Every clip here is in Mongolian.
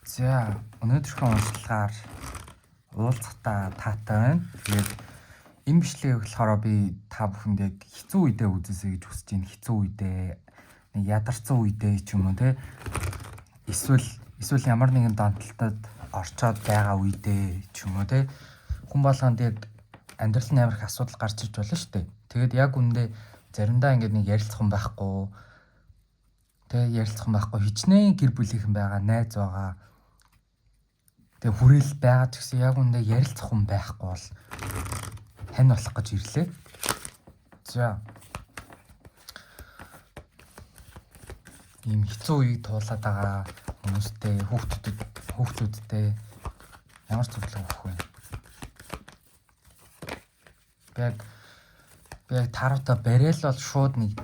За өнөөдрийнхөө уншлагаар уулзахтаа таатай байна. Тэгээд энэ бичлэгийг болохоор би та бүхэнд яг хэцүү үедээ үзээсэй гэж хүсэж байна. Хэцүү үедээ, нэг ядарсан үедээ ч юм уу те. Эсвэл ямар нэгэн донтолтод орчоод байгаа үедээ ч юм уу те. Хүн болгонд яг амьдрал нь амар их асуудал гарч ирж болно шүү дээ. Тэгээд яг үндэ заримдаа ингээд нэг ярилцсан байхгүй. Тэ ярилцсан байхгүй. Хичнээн гэр бүлийнхэн байгаа, найз байгаа. Тэгээ хүрээл байгаа ч гэсэн яг үндэ ярилцах хүн байхгүй бол хань болох гэж ирлээ. За. Ийм хэцүү үеийг туулаад байгаа хүмүүстэй, хүүхдүүдтэй ямар зөвлөгөө өгөх вэ? Би яг таравта барайл бол шууд нэг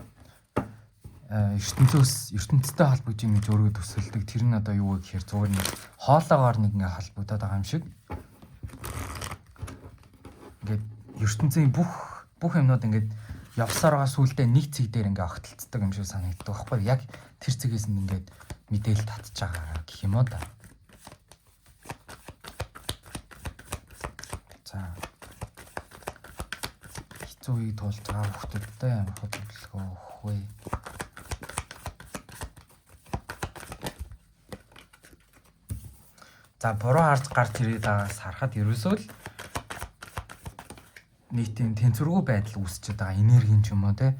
ертөнцтэй холбогдож юм гэж өөрөө төсөлдөг. Тэр нь одоо юу вэ гэхээр зүгээр нэг хоолоогоор нэг ингээ холбогдоод байгаа юм шиг. Ингээд ертөнцийн бүх юмнууд ингээд явсаар байгаа сүултээ нэг цэг дээр ингээ огтлцдаг юм шиг санагддаг байхгүй яг тэр цэгээс нь ингээд мэдээлэл татж байгаа гэх юм уу да. За. Хэцүү үеийг туулж байгаа хүмүүстээ ямар хөдөлгөөн өгөх вэ? За буруу харж гарч ирээд байгаагаас харахад ерөөсөө л нийтийн тэнцвэргүй байдал үүсчихэд байгаа энерги ч юм уу те.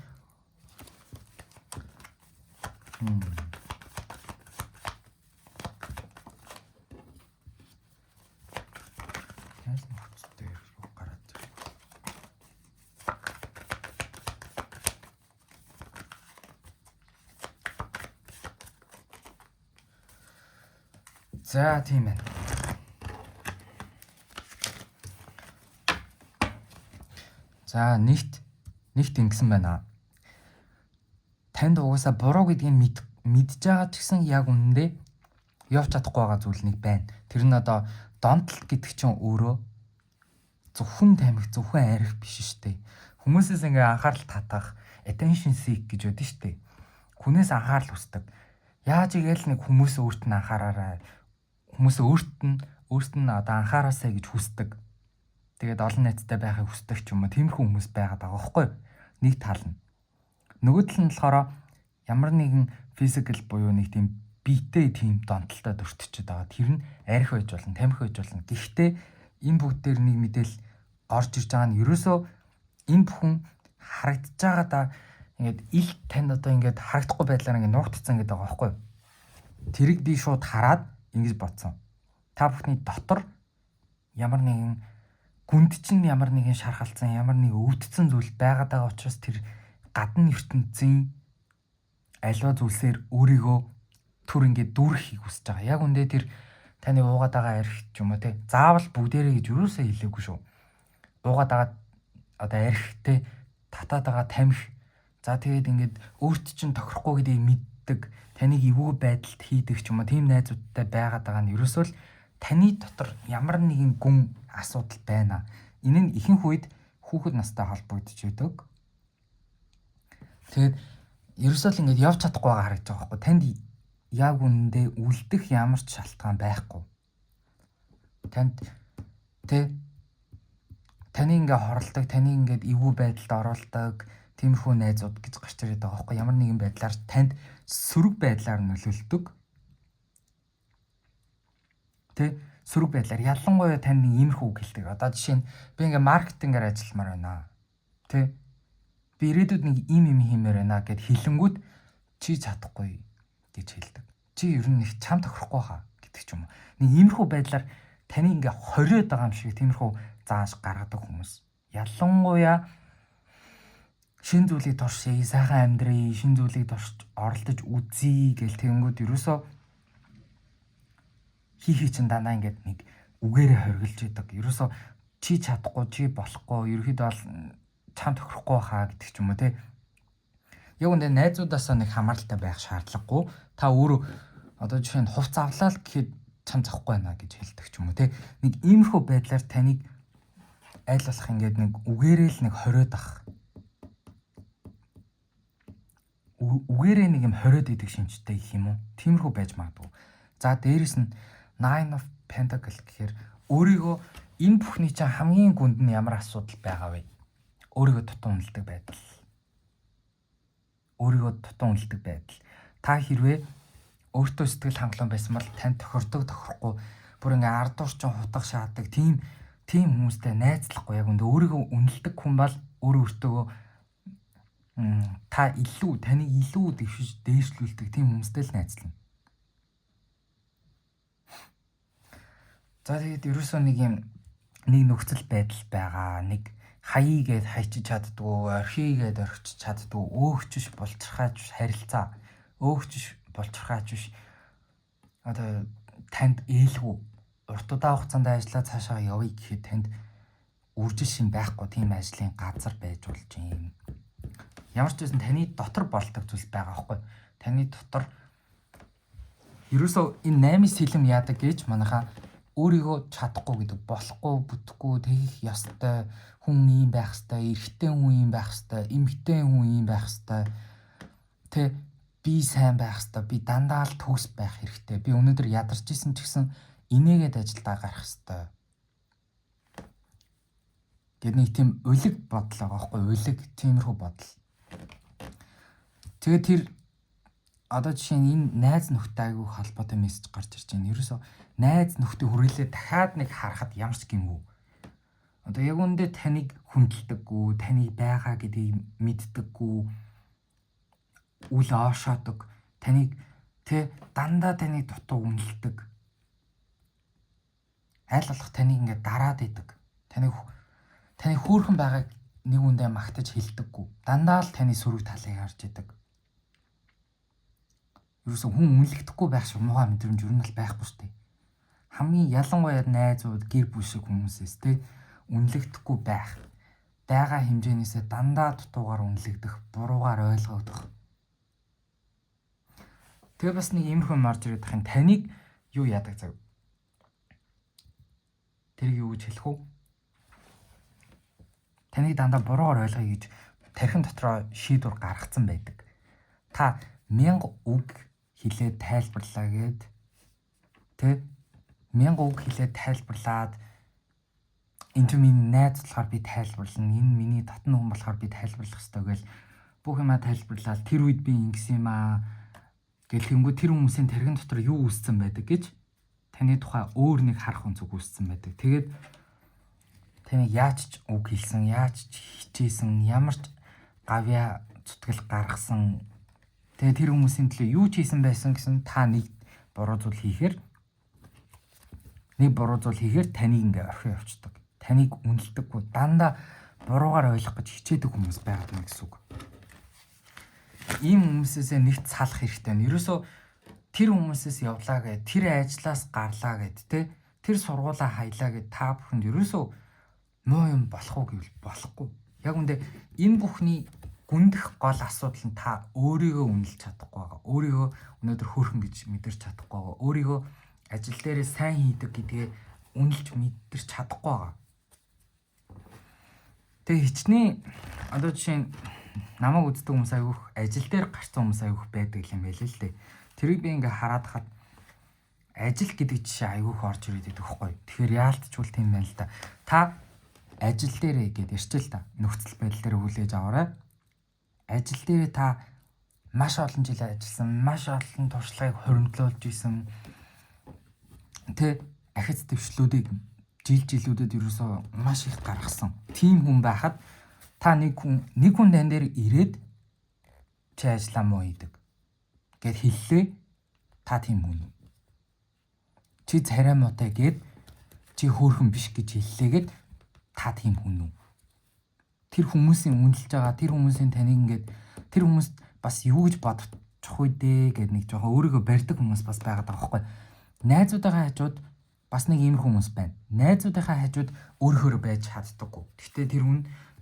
За тийм байна. За нэгт ингэсэн байна. Танд угаасаа буруу гэдгийг мэдж байгаа ч гэсэн яг үнэндээ явж чадахгүй байгаа зүйл нэг байна. Тэр нь одоо донтолт гэдэг чинь өөрөө зөвхөн тамхи, зөвхөн арх биш шүү дээ. Хүмүүсээс ингээ анхаарал татах, attention seek гэж байдаг шүү дээ. Хүнээс анхаарал хүсдэг. Яаж игээл нэг хүмүүс өөрт нь анхаараарай. Хүмүүс өөрт нь одоо анхаараасаа гэж хүсдэг. Тэгээд олон найзтай байхыг хүсдэг ч юм уу. Тиймэрхүү хүмүүс байгаад байгаа байхгүй юу? Нэг тал нь. Нөгөө тал нь болохоор ямар нэгэн physical буюу нэг тийм биетэй тийм донтолтод өртчихөд байгаа. Тэр нь арх байж болно, тамхи байж болно. Гэхдээ энэ бүгд дээр нэг мэдээл орж ирж байгаа нь ерөөсөө энэ бүхэн харагдаж байгаа да ингээд ил танд одоо ингээд харагдахгүй байдлаар ингээд нуугдцсан гэдэг байгаа байхгүй юу? Тэрийг би шууд хараад ингэж бодсон. Та бүхний дотор ямар нэгэн гүнд чинь ямар нэгэн шархалцсан, ямар нэг өвдсөн зүйл байгаад байгаа учраас тэр гадна ертөнцийн альва зүйлсээр өөрийгөө түр ингээд дүүрхийг хүсэж байгаа. Яг үндэ тэр таны уугаад байгаа арх ч юм уу те. Заавал бүгдээрээ гэж юусаа хэлээгүй шүү. Уугаад байгаа одоо архтэй татаад байгаа тамхи. За тэгээд ингээд өөрт чинь тохирохгүй гэдгийг мэддэг. Таныг эвгүй байдалд хийдэг ч юм уу тийм найзуудтай байгаад байгаа нь ерөөсөө л таны дотор ямар нэгэн гүн асуудал байна. Энэ нь ихэнх үед хүүхэд настай холбогдож байдаг. Тэгээд ерөөсөө л ингээд явж чадахгүй байгаа харагдаж байгаа байхгүй. Танд яг үнэндээ үлдэх ямар ч шалтгаан байхгүй. Таны ингээд хорлдог, таны ингээд эвгүй байдалд оруулдаг тиймэрхүү найзууд гэж гарч ирээд байгаа байхгүй. Ямар нэгэн байдлаар танд сөрөг байдлаар нөлөөлдөг. Сөрөг байдлаар ялангуяа танд нэг иймэрхүү үг хэлдэг. Одоо жишээ нь би ингээ маркетингээр ажилламаар байна. Би ирээдүйд нэг ийм юм хиймээр байна гэд хэлэнгүүт чи чадахгүй гэж хэлдэг. Чи ер нь их чам тохирохгүй хаа гэдэг ч юм уу. Нэг иймэрхүү байдлаар таны ингээ хориод байгаа юм шиг тиймэрхүү зааж гаргадаг хүмүүс. Ялангуяа шин зүйлийг туршия, сайхан амьдрий, шин зүйлийг оролдож үзье гэл тэгэнгүүт ерөөсөө хийхий чин дандаа ингээд нэг үгээрээ хоригдж идэг. Ерөөсөө чи чадахгүй, чи болохгүй, ерөөхдөө бол чам тохирохгүй хаа гэдэг ч юм уу те. Яг үндэ найзуудаасаа нэг хамааралтай байх шаардлагагүй. Та өөрөө одоо жишээ нь хувц авлаа л гэхэд чам захгүй байна гэж хэлдэг ч юм уу те. Нэг иймэрхүү байдлаар таныг аль болох ингээд нэг үгээрээ л нэг хориод ах. Үгээрээ нэг юм хориод идэг шинжтэй гэх юм уу. Тиймэрхүү байж магадгүй. За дээрэс нь Nine of Pentacles гэхээр өөрийгөө энэ бүхний чинь хамгийн гүнд нь ямар асуудал байгаа вэ? Өөрийгөө дутуу үнэлдэг байдал. Өөрийгөө дутуу үнэлдэг байдал. Та хэрвээ өөртөө сэтгэл хангалуун байсан бол тань тохирдог тохирохгүй бүр ингээ ард урчин хутга шаадаг тийм хүмүүстэй найзлахгүй яг үндэ өөрийгөө үнэлдэг хүн бол өөртөө таныг илүү дээшлүүлдэг тийм хүмүүстэй л найзлана. За тэгээд ерөөсөө нэг нөхцөл байдал байгаа. Нэг хаяагээд хайчиж чаддгүй, орхигээд орхиж чаддгүй, өөгчш болцорхайж харилцаа, өөгчш болцорхайж биш. Одоо танд ээлгүй урт удаан хугацаанд ажиллаа цаашаа явъя гэхэд танд үржил шин байхгүй тийм ажлын газар байж болж юм. Ямар ч байсан таны дотор болдог зүйлс байгаа байхгүй. Таны дотор ерөөсөө энэ 8 сэлэм яадаг гэж манайхаа өөрийгөө чадахгүй гэдэг, болохгүй, бүтэхгүй, тэгэх ёстой хүн юм байх ёстой, эрэгтэй хүн юм байх ёстой, эмэгтэй хүн юм байх ёстой. Тэ би сайн байх ёстой, би дандаа л төгс байх хэрэгтэй. Би өнөөдөр ядарч исэн ч гэсэн инээгээд ажилдаа гарах ёстой. Гэт нэг тийм улиг бодол байгаа байхгүй, улиг тиймэрхүү бодол. Тэгээд тэр одоо жишээ нь энэ найз нөхдөд айгүй холбоотой мессеж гарч ирж байна. Ерөөсөө найз нөхдөд хүрээлээ дахиад нэг харахад ямар ч гэмгүй. Одоо яг үндэ таныг хүндэлдэггүй, таны байгаа гэдгийг мэддэггүй, үл оошоодог, таныг дандаа таны дутуу үнэлдэг. Айл болох таныг ингээд дараад идэг. Таны хөөрхөн байгааг нэг үндэ магтаж хэлдэггүй. Дандаа л таны сөрөг талыг харж идэг. Ерөөсөө хүн үнэлэхдэггүй байх шиг муухай мэдрэмж юу нь л байхгүй шүү дээ. Хамгийн ялангуяа найзууд, гэр бүл шиг хүмүүсээс үнэлэхдэггүй байх. Дайгаа хэмжээнээсээ дандаа дутуугаар үнэлэгдэх, буруугаар ойлгогдох. Тэгээ бас нэг иймэрхүү марж ирээд тахын таныг юу яадаг зав. Тэрийг юу гэж хэлэх вэ? Таныг дандаа буруугаар ойлгоё гэж тархин дотроо шийдвэр гаргацсан байдаг. Та 1000 үг хэлээд тайлбарлаа гэд 1000 үг хэлээд тайлбарлаад энэ миний найз болохоор би тайлбарлана, энэ миний татна хүн болохоор би тайлбарлах ёстой гэл бүх юмаа тайлбарлаад тэр үед би ингэсэн юм аа гэл тэнгүү тэр хүмүүсийн тархин дотор юу үүссэн байдаг гэж таны тухай өөр нэг харах өнцөг үүссэн байдаг. Тэгээд таны яаж ч үг хэлсэн, яаж ч хичээсэн, ямар ч гавья зүтгэл гаргасан. Тэгээд тэр хүмүүсийн төлөө юу ч хийсэн байсан гэсэн та нэг буруу зүйл хийхээр таныг ингээ орхио явцдаг. Таныг үнэлдэггүй, дандаа буруугаар ойлгох гэж хичээдэг хүмүүс байгаад байна гэсэн үг. Ийм хүмүүсээс нэгт салах хэрэгтэй байна. Ерөөсөө тэр хүмүүсээс явлаа гэд, тэр ажлаас гарлаа гэд, тэр сургуулаа хаялаа гэд та бүхэнд ерөөсөө муу юм болох уу гэвэл болохгүй. Яг үндэ энэ бүхний гүндэх гол асуудал нь та өөрийгөө үнэлж чадахгүй байгаа. Өөрийгөө өнөөдөр хөөрхөн гэж мэдэрч чадахгүй байгаа. Өөрийгөө ажил дээрээ сайн хийдэг гэдгээ үнэлж мэдэрч чадахгүй байгаа. Тэгээ хичнээн одоо жишээ нь намайг үздэг хүмүүс айгүйх ажил дээр гарсан хүмүүс айгүйх байдаг юм байл л дээ. Тэрийг би ингээ хараад хаад ажил гэдэг жишээ айгүйх орж ирээд байдаг байхгүй. Тэгэхээр яалтчгүй тийм байна л да. Та ажил дээрээ гэдээ ирчил та нөхцөл байдал дээр хүлээж аваарай. Ажил дээр та маш олон жил ажилласан, маш олон туршлагыг хоримтлуулж исэн. Ахиц дэвшлүүдийг жилүүдэд ерөөсөө маш их гаргасан. Тийм хүн байхад та нэг хүн тань дээр ирээд чи ажиллаа муу хийдэг гэд хэллээ. Та тийм хүн. Чи царай муутай гэд чи хөөрхөн биш гэж хэллээгээд та тийм хүн үү? Тэр хүмүүсийн үнэлж байгаа, тэр хүмүүсийн таныг ингээд тэр хүмүүст бас юу гэж бодчих вэ гэд нэг жоохон өөрийгөө барьдаг хүмүүс бас байгаад байгаа байхгүй. Найзуудынхаа хажууд бас нэг иймэрхүү хүмүүс байна. Найзуудынхаа хажууд өөрөөрөө байж чаддаггүй. Гэхдээ тэр хүн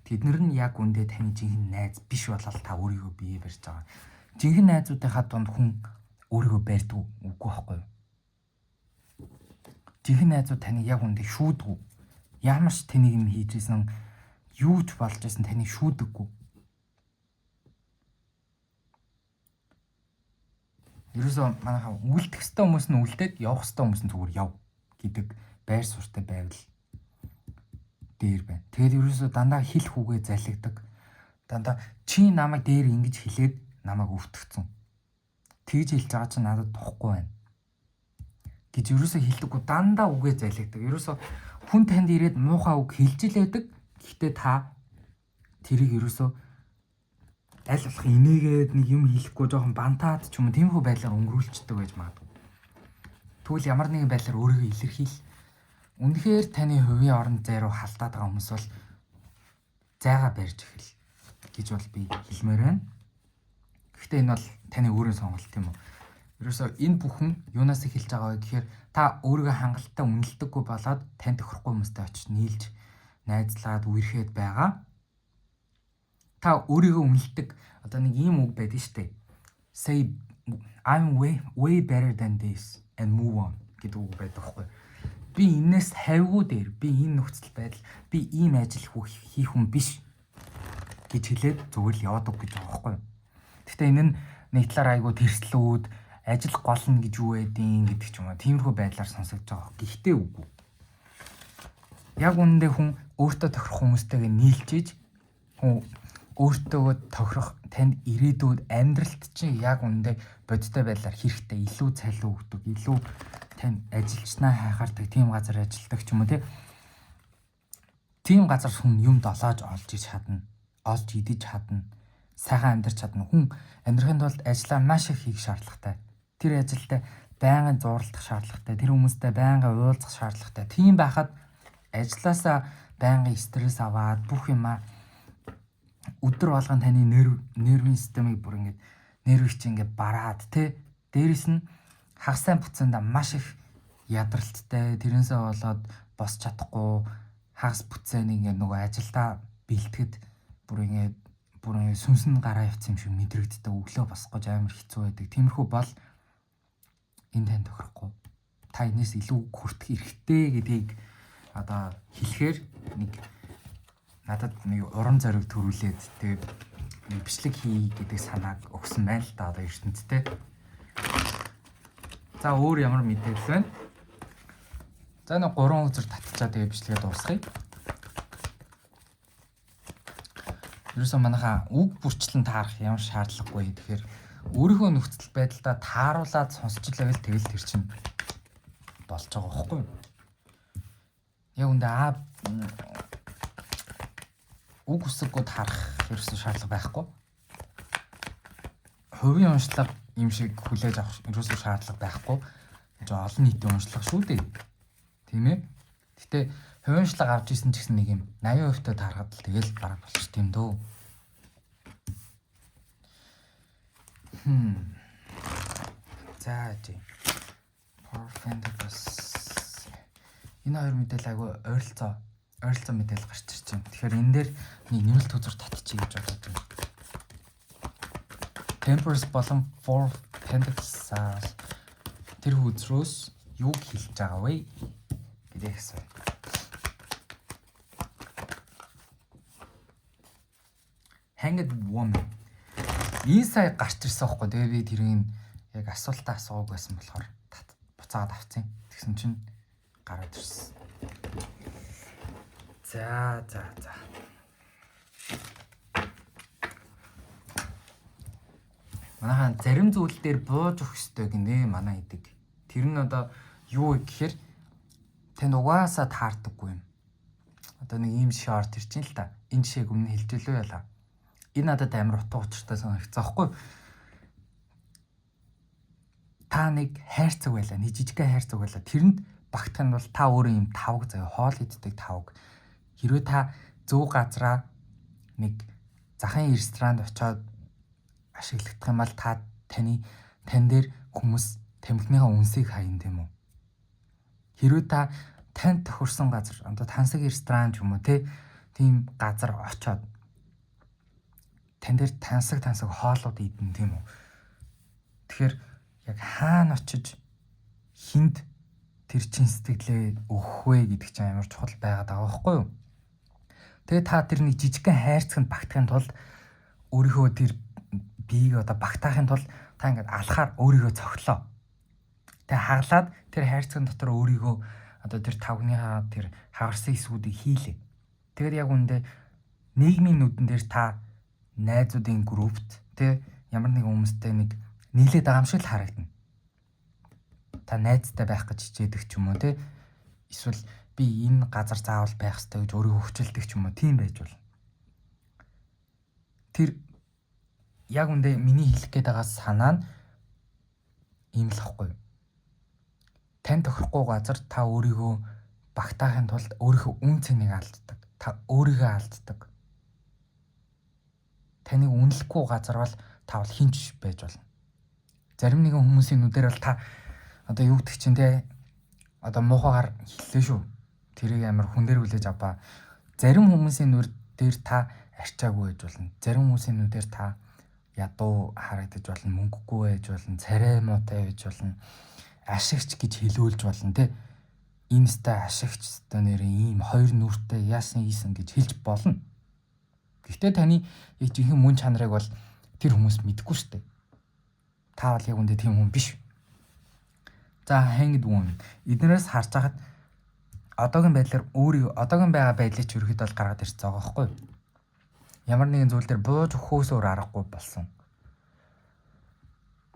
тэднэр нь яг үндэ таны жинхэнэ найз биш болол та өөрийгөө бие барьж байгаа. Жинхэнэ найзуудынхаа дунд хүн өөрийгөө барьдаг үгүй байхгүй юу? Жинхэнэ найзууд таныг яг үндэ шүүдгүй. Ямар ч тэнийг юм хийжсэн юу ч болж байсан таныг шүүдэггүй. Ерөөсөө манайхаа үлдэх ёстой хүмүүс нь үлдээд явах ёстой хүмүүс нь зүгээр яв гэдэг байр суурьтай байвал дээр байна. Тэгээд ерөөсөө дандаа хил хүүгээ залхидаг. Дандаа чи намайг дээр ингэж хэлээд намайг өвтгцэн. Тэгж хэлж байгаа чинь надад тухгүй байна гэж ерөөсөө хэлдэггүй, дандаа үгээ залхидаг. Ерөөсөө хүн танд ирээд муухай үг хэлж л байдаг. Гэхдээ та тэрийг ерөөсөө аль болох инээгээд нэг юм хэлэхгүй жоохон бантаад ч юм уу тиймэрхүү байдлаар өнгөрүүлчихдэг байж магадгүй. Тэгвэл ямар нэгэн байдлаар өөрийгөө илэрхийл. Үнэхээр таны хувийн орон зай руу халтаад байгаа хүмүүс бол зайгаа барьж эхэл гэж бол би хэлмээр байна. Гэхдээ энэ бол таны өөрийн сонголт юм уу? Ерөөсөө энэ бүхэн юунаас эхэлж байгаа вэ гэхээр та өөрийгөө хангалттай үнэлдэггүй болоод тань тохирохгүй хүмүүстэй очиж нийлж найзлаад үерхэд байгаа. Та өөрийгөө үнэлдэг одоо нэг ийм үг байдаг шүү дээ. Say I'm way better than this and move on гэдэг үг байдаг байхгүй. Би энэс хавьгүй дээр, би энэ нөхцөл байдал, би ийм ажил хийх хүн биш гэж хэлээд зүгээр л яваад үг гэж байгаа байхгүй. Гэхдээ энэ нь нэг талаар айгүй тэрслүүд, ажил голно гэж юу байдیں гэдэг ч юм уу. Тиймэрхүү байдлаар сонсогдож байгаа. Гэхдээ үгүй. Яг үүндээ хүн өөртөө тохирох хүмүүстэйгээ нийлжиж хүн өөртөө тохирох танд ирээдүйд амьдралд чинь яг үүндээ бодиттой байдлаар хэрэгтэй илүү цалин өгдөг, илүү тань ажилчнаа хайхаардаг тийм газар ажилладаг ч юм уу тийм газар хүн юм долоож олж иж чадна, олж идэж чадна, сайхан амьдарч чадна. Хүн амьдрахын тулд ажиллаа маш их хийх шаардлагатай. Тэр ажилдаа байнгын зурлах шаардлагатай, тэр хүмүүстэй байнгын уулзах шаардлагатай. Тийм байхад ажилласаа байнгын стресс аваад бүх юмаа өдөр болгон таны нервийн системийг бүр ингэж нервийг чи ингэ бараад дээрэс нь хагас сайн буцаанда маш их ядралттай, тэрнээсээ болоод босч чадахгүй хагас буцааны ингэ нөгөө ажилдаа бэлтгэд бүр ингэ сүнсэн гараа явцсан юм шиг мэдрэгддэг, өглөө босох гэж амар хэцүү байдаг. Тиймэрхүү бол энэ тань тохирохгүй. Та энэс илүү хүртэх эрхтэй гэдгийг одоо хэлэхээр нэг надад нэг урам зориг төрүүлээд тэгээд нэг бичлэг хий гэдэг санааг өгсөн байна л да одоо ертөнцтэй. За өөр ямар мэдээлэл байна? За нэг 3 үзэр татчихаа тэгээд бичлэгээ дуусгая. Ерөөсөө манайхаа үг бүрчлэн таарах ямар шаардлагагүй. Тэгэхээр өөрийнхөө нөхцөл байдлаа тааруулаад сонсч лээвэл тэгэл тэр чинь болж байгаа байхгүй юу? Яг үндэ үг үсэггүй таарах ерөөсөө шаардлага байхгүй. Хувийн уншлага юм шиг хүлээж авах ерөөсөө шаардлага байхгүй. Олон нийтийн уншлага шүү дээ. Тийм ээ. Гэтэ хувийн уншлага авч исэн ч гэсэн нэг юм 80% та таарахад л тэгэл бараг болчих тийм дөө. За жи. Perfect. Энэ хоёр мэдээлэл айгүй ойролцоо мэдээлэл гарч ирж байна. Тэгэхээр энэ дээр нэг нэмэлт үзүр татчихъя гэж бодоод байна. Tempers болон Four Pentacles тэр үзрөөс юу хэлж байгаа вэ гэдэг асуу. Hanged Woman. Энэ сая гарч ирсэн байхгүй. Тэгээ би тэрийг яг асуултаа асууг байсан болохоор буцаагаад авцیں۔ Тэгсэн чинь гараад ирсэн. За. Манайхан зарим зүйл дээр бууж өгөх ёстой гинэ манай идэг. Тэр нь одоо юу гэхээр тань угаасаа таардаггүй юм. Одоо нэг ийм жишээ орж ирж байна л та. Энэ жишээг өмнө хэлж илүү ялаа. Энэ надад амар утга учиртай санагдсан байхгүй. Та нэг хайрцаг байлаа, нэг жижигхэн хайрцаг байлаа. Тэрэнд багтах нь бол та өөрөө юм тавг заяа хоол иддэг тавг. Хэрвээ та зөв газараа нэг захын ресторанд очиод ашиглагдах юм бол та тань дээр хүмүүс тамхиныхаа үнсийг хаян тийм үү? Хэрвээ та танд тохирсон газар, одоо тансаг ресторан ч юм уу тийм газар очиод тань дээр тансаг хоолууд идэн тийм үү? Тэгэхээр яг хаана очиж хинд тэр чин сэтгэлээ өгөх вэ гэдэг чинь амар чухал байгаад байгаа байхгүй юу? Тэгээ та тэр нэг жижигхэн хайрцагт багтахын тулд өөрийнхөө тэр биеийг одоо багтаахын тулд та ингээд алхаар өөрийгөө цогтлоо. Тэгээ хаглаад тэр хайрцагын дотор өөрийгөө одоо тэр тавгныхаа тэр хагарсан эсвүүдийг хийлээ. Тэгээд яг үндэ нийгмийн нүдэн дээр та найзуудын группт тэ ямар нэгэн хүмүүстэй нэг нийлээд байгаа юм шиг л харагдана. Та найзтай байх гэж хичээдэг ч юм уу тэ эсвэл би энэ газар заавал байх хэрэгтэй гэж өөрийгөө хүчилдэг ч юм уу тийм байж болно. Тэр яг үндэ миний хэлэх гээд байгаа санаа нь ийм л ахгүй. Тань тохирохгүй газар та өөрийгөө багтаахын тулд өөрийнхөө үн цэнийг алддаг. Та өөрийгөө алддаг. Таныг үнэлэхгүй газар бол та бол хинч байж болно. Зарим нэгэн хүмүүсийн нүдээр бол та одоо юу гэдэг чинь те одоо муухайгаар хэллээ шүү. Тэрийг амар хүн дээр хүлээж аваа. Зарим хүмүүсийн нүд дээр та арчаагүй байж болно. Зарим хүмүүсийн нүдээр та ядуу харагдаж болно, мөнгөгүй байж болно, царай муутай байж болно, ашигч гэж хэлүүлж болно те. Энэ сте ашигч сте нэрийн ийм хоёр нүртэй яасан ийсэн гэж хэлж болно. Гэхдээ таны яг жинхэнэ мөн чанарыг бол тэр хүмүүс мэдэхгүй шүү дээ. Та бол яг үндэ тийм хүн биш. За хангид үн. Эднээс харж хахад одоогийн байдлаар өөрийн одоогийн байгаа байдлыг ч ерөөхдөө бол гаргаад ирж байгаа байхгүй юу? Ямар нэгэн зүйл дээр бууж өхөөс өөр аргагүй болсон.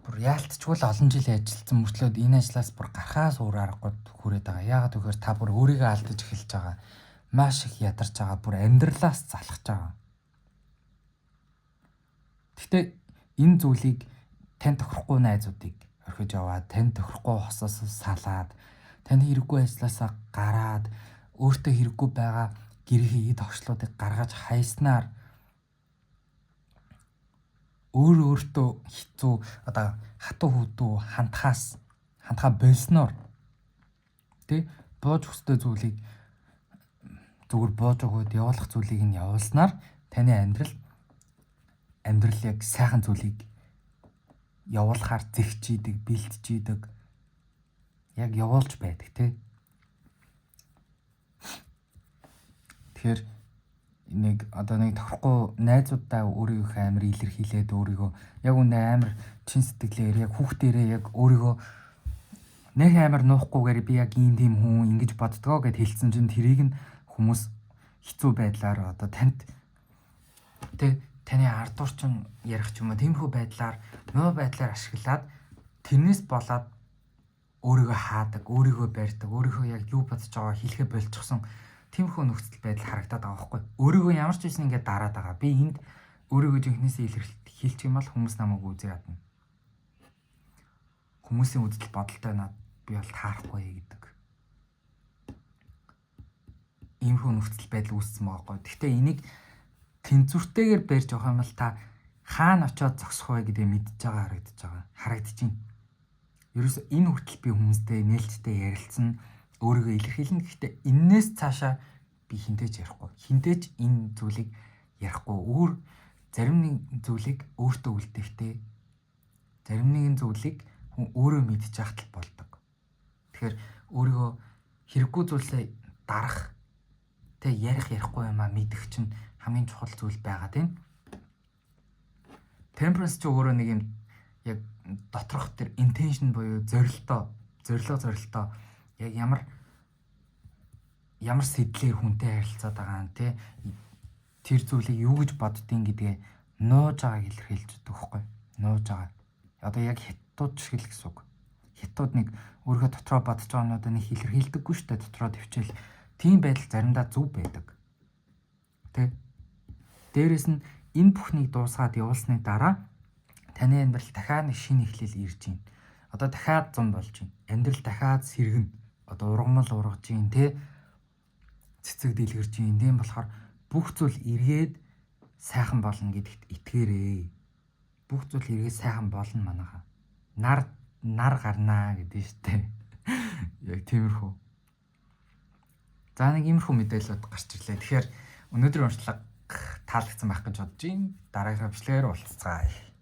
Бүр яалтчгүй л олон жил ажилласан мөртлөөд энэ ажлаас бүр гарахаас өөр аргагүй хүрээд байгаа. Яагаад гэвэл та бүр өөрийгөө алдаж эхэлж байгаа. Маш их ядарч байгаа. Бүр амьдралаас залхаж байгаа. Гэхдээ энэ зүйлийг тань тохирохгүй найзуудыг орхиж яваад, тань тохирохгүй хосоос салаад, танд хэрэггүй ажилласаа гараад, өөртөө хэрэггүй байгаа гэрээ тогшлуудыг гаргаж хайснаар өөртөө хэцүү одоо хатуу хөдөө хандхаа болсноор тий бууж өстэй зүйлийг зүгээр бууж өгөөд явуулах зүйлийг нь явуулснаар таны амьдрал яг сайхан зүйлийг явуулахаар зэгчийдэг, бэлтжийдэг яг явуулж байдаг тий. Тэгэхээр нэг тохирохгүй найзуудаа өөрийгөө амар илэрхийлээд өөрийгөө яг үнэ амар чин сэтгэлээр яг хүүхдээрээ яг өөрийгөө нэг амар нуухгүйгээр би яг ийм тийм хүн ингэж боддгоо гэд хэлсэн чинь тэрийг нь хүмүүс хэцүү байдлаар одоо танд тэ таны ард турчин ярих ч юм уу тиймэрхүү байдлаар муу байдлаар ашиглаад тэрнээс болоод өөрийгөө хаадаг, өөрийгөө барьдаг, өөрийнхөө яг юу бодож байгааг хэлэхэ болчихсон тиймэрхүү нөхцөл байдал харагдаад байгаа байхгүй. Өөрийгөө ямар ч байсан ингээд дараад байгаа. Би энд өөрийгөө жинхнээсээ илэрхийлчих юм бол хүмүүс намайг үзээ ядна. Хүмүүсийн үзэл бодолтой над би бол таарахгүй гэдэг. Иймэрхүү нөхцөл байдал үүссэн байгаа байхгүй. Гэхдээ энийг тэнцвэртэйгээр барьж явах юм бол та хаана очиод зогсох вэ гэдэг мэдж байгаа харагдаж байна. Ерөөсө энэ хүртэл би хүмүүстэй нээлттэй ярилцсан өөрийгөө илэрхийлнэ. Гэхдээ энээс цаашаа би хинтээж ярихгүй. Хинтээж энэ зүйлийг ярихгүй. Зарим нэг зүйлийг өөртөө үлдээхтэй. Зарим нэгэн зүйлийг хүн өөрөө мэдчих хатал болдог. Тэгэхээр өөрийгөө хэрэггүй зүйлсээ дарах, тэг ярихгүй юмаа мэдэх чинь хамгийн чухал зүйл байгаа тийм. Temperance ч өөрөө нэг юм яг доторх тэр intention буюу зорилтоо яг ямар сэтлэр хүнтэй харилцаад байгаа нь тий тэр зүйлийг юу гэж боддгийг гэдгээ нууж байгааг илэрхийлж өгдөг байхгүй нууж байгаа. Одоо яг хятад шиг л гэсэн үг. Хятад нэг өөрийнхөө дотроо бодож байгаа юмудаа нэг илэрхийлдэггүй шүү дээ. Дотроо төвчээл тийм байдал заримдаа зөв байдаг. Тэ дээрэс нь энэ бүхнийг дуусгаад явуулсны дараа таны амьдрал дахиад нэг шинэ эхлэл ирж байна. Одоо дахиад зам болж байна. Амьдрал дахиад сэргэн. Одоо ургамал ургаж байна те. Цэцэг дэлгэрж байна. Тийм болохоор бүх зүйл эргээд сайхан болно гэдэгт итгээрэй. Бүх зүйл эргээд сайхан болно манайха. Нар гарнаа гэдэг нь шүү дээ. Яг тиймэрхүү. За нэг иймэрхүү мэдээлэлүүд гарч ирлээ. Тэгэхээр өнөөдрийн уншлага таалагдсан байх гэж бодож байна. Дараагийн бичлэгээр уулзцгаая.